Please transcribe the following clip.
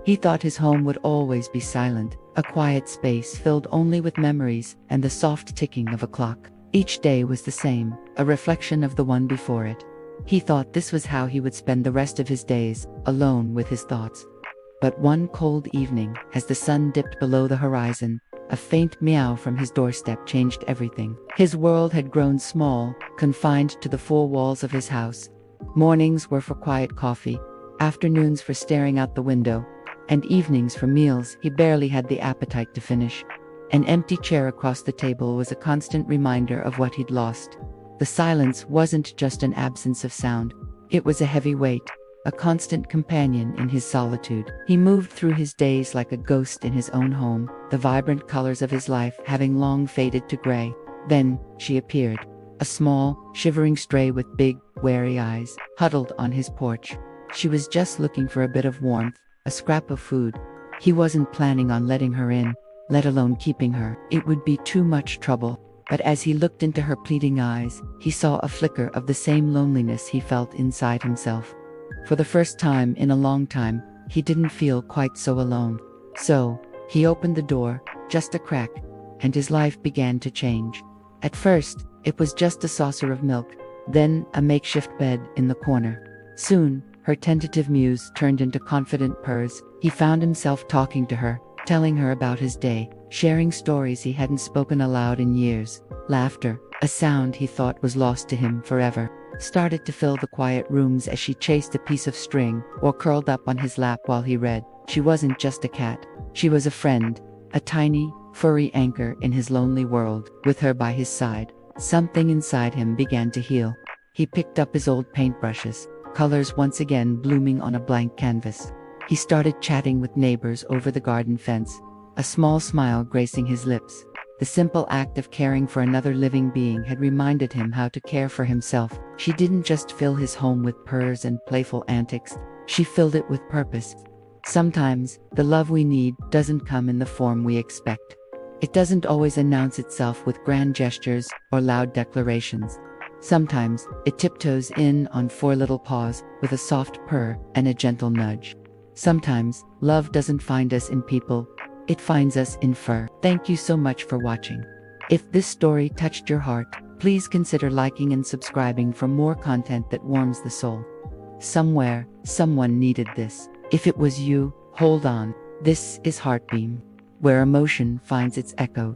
He thought his home would always be silent, a quiet space filled only with memories and the soft ticking of a clock. Each day was the same, a reflection of the one before it. He thought this was how he would spend the rest of his days, alone with his thoughts. But one cold evening, as the sun dipped below the horizon, a faint meow from his doorstep changed everything. His world had grown small, confined to the four walls of his house. Mornings were for quiet coffee, afternoons for staring out the window, and evenings for meals he barely had the appetite to finish. An empty chair across the table was a constant reminder of what he'd lost. The silence wasn't just an absence of sound, it was a heavy weight, a constant companion in his solitude. He moved through his days like a ghost in his own home, the vibrant colors of his life having long faded to gray. Then she appeared, a small, shivering stray with big, wary eyes, huddled on his porch. She was just looking for a bit of warmth, a scrap of food. He wasn't planning on letting her in, let alone keeping her. It would be too much trouble. But as he looked into her pleading eyes, he saw a flicker of the same loneliness he felt inside himself. For the first time in a long time, he didn't feel quite so alone. So, he opened the door, just a crack, and his life began to change. At first, it was just a saucer of milk, then a makeshift bed in the corner. Soon, her tentative mews turned into confident purrs. He found himself talking to her, telling her about his day, sharing stories he hadn't spoken aloud in years. Laughter, a sound he thought was lost to him forever, started to fill the quiet rooms as she chased a piece of string or curled up on his lap while he read. She wasn't just a cat, she was a friend, a tiny, furry anchor in his lonely world. With her by his side, something inside him began to heal. He picked up his old paintbrushes, colors once again blooming on a blank canvas. He started chatting with neighbors over the garden fence, a small smile gracing his lips. The simple act of caring for another living being had reminded him how to care for himself. She didn't just fill his home with purrs and playful antics, she filled it with purpose. Sometimes, the love we need doesn't come in the form we expect. It doesn't always announce itself with grand gestures or loud declarations. Sometimes, it tiptoes in on four little paws with a soft purr and a gentle nudge. Sometimes, love doesn't find us in people, it finds us in fur. Thank you so much for watching. If this story touched your heart, please consider liking and subscribing for more content that warms the soul. Somewhere, someone needed this. If it was you, hold on. This is Heartbeam, where emotion finds its echo.